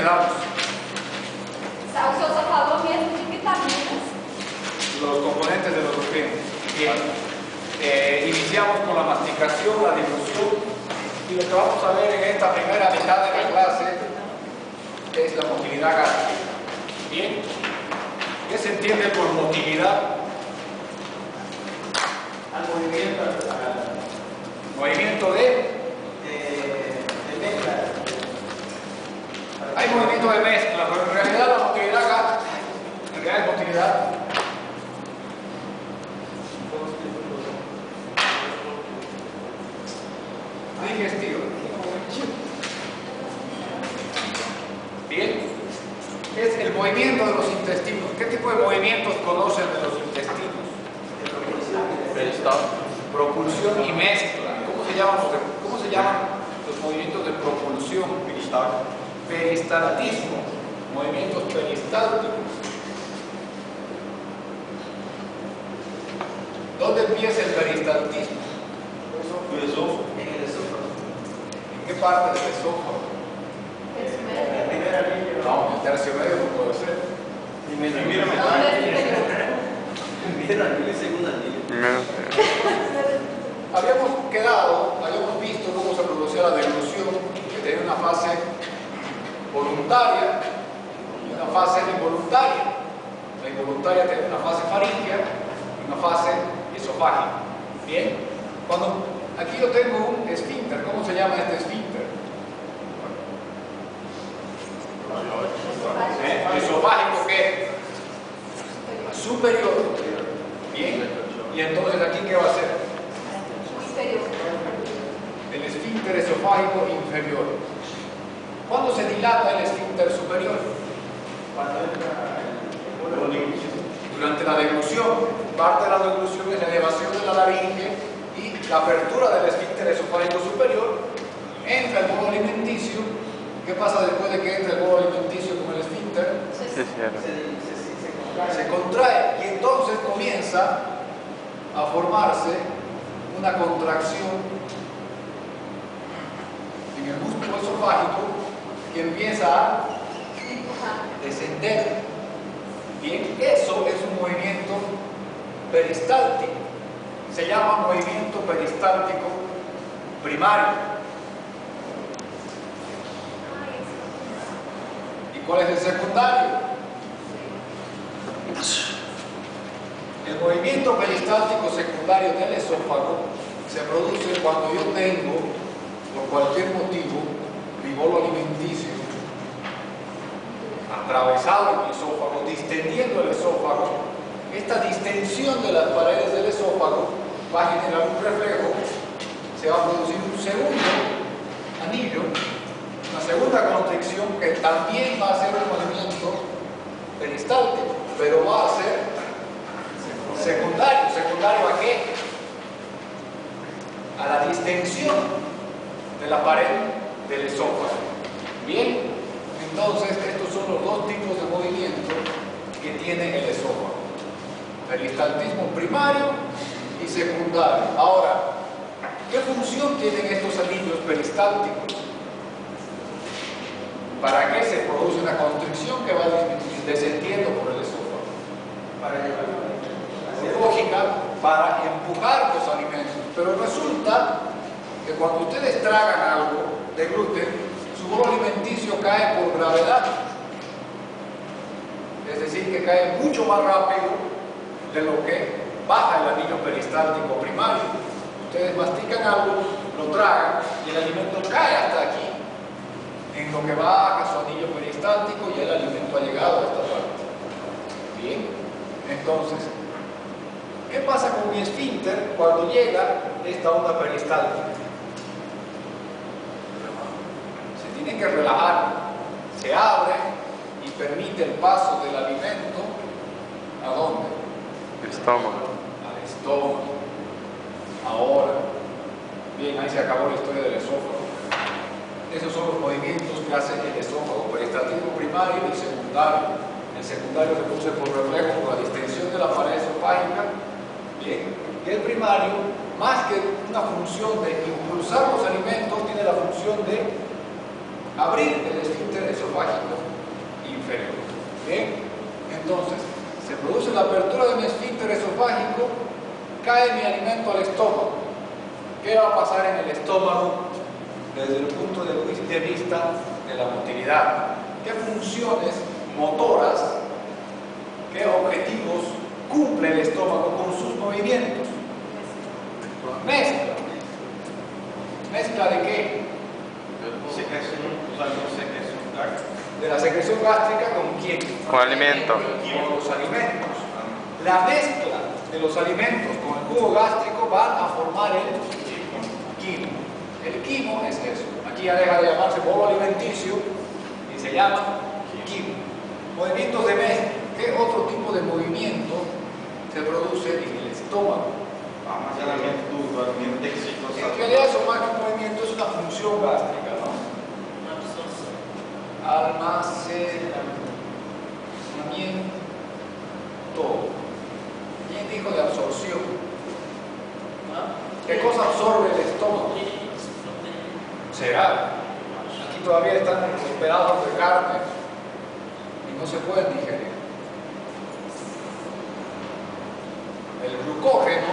quedamos? O senhor só falou mesmo de vitaminas. Los componentes de los nutrientes. Bien. Iniciamos con la masticación, la dilución, y lo que vamos a ver en esta primera mitad de la clase es la motilidad gástrica. Bien. ¿Qué se entiende por motilidad? Al movimiento, Movimiento de mezcla. Hay movimiento de mezcla, pero en realidad la motilidad gástrica, en realidad es motilidad digestiva. Bien, es el movimiento de los intestinos. ¿Qué tipo de movimientos conocen de los intestinos? Propulsión y mezcla. ¿Cómo se llaman los movimientos de propulsión? Peristaltismo. Movimientos peristálticos. ¿Dónde empieza el peristaltismo? En el esófago. ¿En qué parte del esófago? La primera línea. No, el tercio medio no puede ser. Primera línea y segunda línea. Habíamos visto cómo se producía la deglución, que tenía una fase voluntaria y una fase involuntaria. La involuntaria tiene una fase faríngea y una fase esofágica. Bien, aquí yo tengo un esfínter. ¿Cómo se llama este esfínter? Esofágico, ¿qué? Superior. Bien, y entonces aquí ¿qué va a ser? El esfínter esofágico inferior. ¿Cuándo se dilata el esfínter superior? Durante la deglución. Parte de la deglución es la elevación de la laringe y la apertura del esfínter esofágico superior. Entra el modo alimenticio. ¿Qué pasa después de que entra el modo alimenticio con el esfínter? Se contrae y entonces comienza a formarse una contracción en el músculo esofágico que empieza a descender. Bien, eso es un movimiento peristáltico. Se llama movimiento peristáltico primario. ¿Y cuál es el secundario? El movimiento peristáltico secundario del esófago se produce cuando yo tengo, por cualquier motivo, mi bolo alimenticio atravesado en mi esófago, distendiendo el esófago. Esta distensión de las paredes del esófago va a generar un reflejo, se va a producir un segundo anillo, una segunda constricción que también va a ser un movimiento peristáltico, pero va a ser secundario. ¿Secundario a qué? A la distensión de la pared del esófago. Bien, entonces estos son los dos tipos de movimiento que tiene el esófago: peristaltismo primario y secundario. Ahora, ¿qué función tienen estos anillos peristálticos? ¿Para qué se produce una constricción que va descendiendo por el esófago? Para llevar Lógica, para empujar los alimentos. Pero resulta que cuando ustedes tragan algo de gluten, su bolo alimenticio cae por gravedad. Es decir, que cae mucho más rápido de lo que baja el anillo peristáltico primario. Ustedes mastican algo, lo tragan y el alimento cae hasta aquí, en lo que baja su anillo peristáltico y el alimento ha llegado a esta parte. Bien, entonces, ¿qué pasa con mi esfínter cuando llega esta onda peristáltica? Se tiene que relajar, se abre y permite el paso del alimento ¿a dónde? Estómago. Al estómago. Ahora, bien, ahí se acabó la historia del esófago. Esos son los movimientos que hace el esófago: peristaltismo primario y secundario. El secundario se produce por reflejo, por la distensión de la pared esofágica. Bien, y el primario, más que una función de impulsar los alimentos, tiene la función de abrir el esfínter esofágico inferior. Bien, entonces se produce la apertura de mi esfínter esofágico, cae mi alimento al estómago. ¿Qué va a pasar en el estómago desde el punto de vista de la motilidad? ¿Qué funciones motoras, qué objetivos cumple el estómago con sus movimientos? Mezcla. ¿Mezcla de qué? De la secreción gástrica ¿con quién? Con alimento. Con los alimentos. La mezcla de los alimentos con el jugo gástrico van a formar el quimo. El quimo es eso. Aquí ya deja de llamarse bolo alimenticio y se llama quimo. Movimientos de mezcla. ¿Qué otro tipo de movimiento se produce en el estómago? En realidad eso más que un movimiento es una función gástrica, ¿no? Almacenamiento. ¿Quién dijo de absorción? ¿Qué cosa absorbe el estómago? Cereal. Aquí todavía están los pedazos de carne y no se pueden digerir. El glucógeno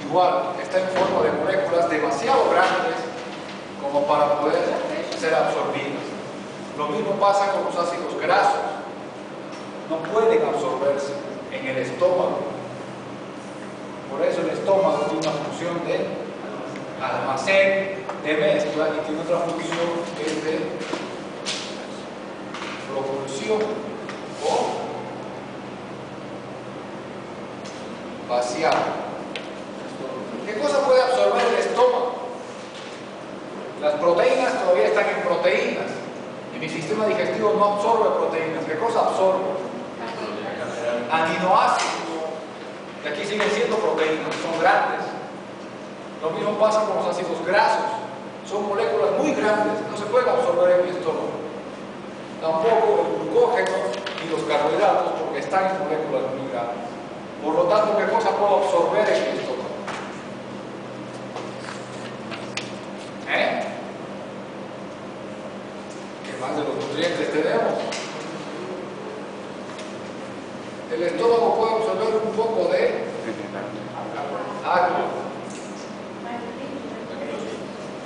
igual está en forma de moléculas demasiado grandes como para poder ser absorbidas. Lo mismo pasa con los ácidos grasos. No pueden absorberse en el estómago. Por eso el estómago tiene una función de almacén, de mezcla, y tiene otra función que es de propulsión o vaciado. ¿Qué cosa puede absorber el estómago? Las proteínas todavía están en proteínas y mi sistema digestivo no absorbe proteínas. ¿Qué cosa absorbe? Aminoácidos. Y aquí siguen siendo proteínas, son grandes. Lo mismo pasa con los ácidos grasos. Son moléculas muy grandes, no se pueden absorber en mi estómago. Tampoco el glucógeno y los carbohidratos, porque están en moléculas muy grandes. Por lo tanto, ¿qué cosa puedo absorber en mi estómago? ¿Qué más de los nutrientes tenemos? El estómago puede absorber un poco de agua.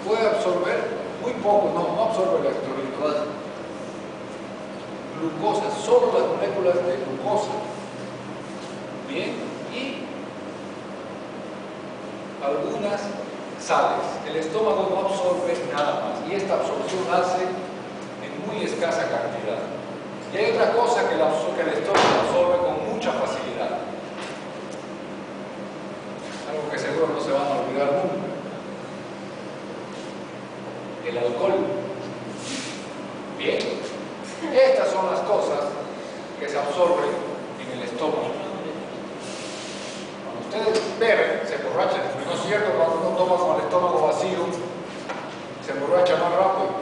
Puede absorber muy poco, no absorbe electrolitos. Glucosa, solo las moléculas de glucosa. Bien, y algunas sales. El estómago no absorbe nada más y esta absorción hace en muy escasa cantidad. Y hay otra cosa que el estómago absorbe con mucha facilidad. Algo que seguro no se van a olvidar nunca. El alcohol. Bien, estas son las cosas que se absorben en el estómago. Cuando ustedes beben, se emborrachan. ¿No es cierto? Cuando uno toma con el estómago vacío, se emborracha más rápido.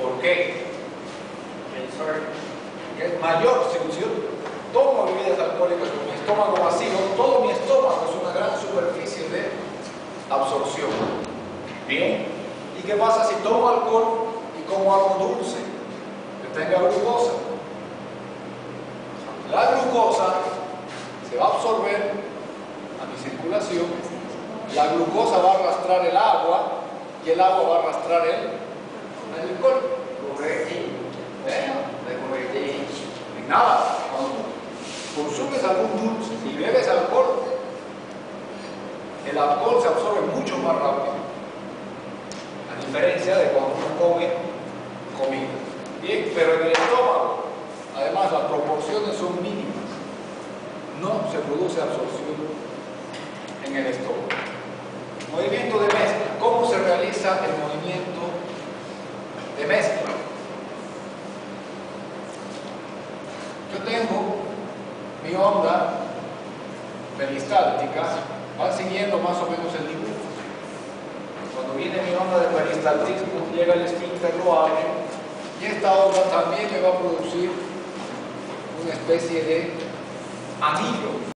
¿Por qué? Que es mayor. Si yo tomo bebidas alcohólicas con mi estómago vacío, todo mi estómago es una gran superficie de absorción. Bien. ¿Y qué pasa si tomo alcohol y como algo dulce que tenga glucosa? La glucosa se va a absorber a mi circulación, la glucosa va a arrastrar el agua y el agua va a arrastrar el alcohol. En nada, cuando consumes algún dulce y bebes alcohol, el alcohol se absorbe mucho más rápido. A diferencia de cuando uno come comida. Bien, pero en el estómago, además las proporciones son mínimas. No se produce absorción en el estómago. Movimiento de mezcla. ¿Cómo se realiza el movimiento de mezcla? Yo tengo mi onda peristáltica, va siguiendo más o menos el dibujo. Cuando viene mi onda de peristaltismo, llega el esfínter, lo abre, y esta onda también me va a producir una especie de anillo.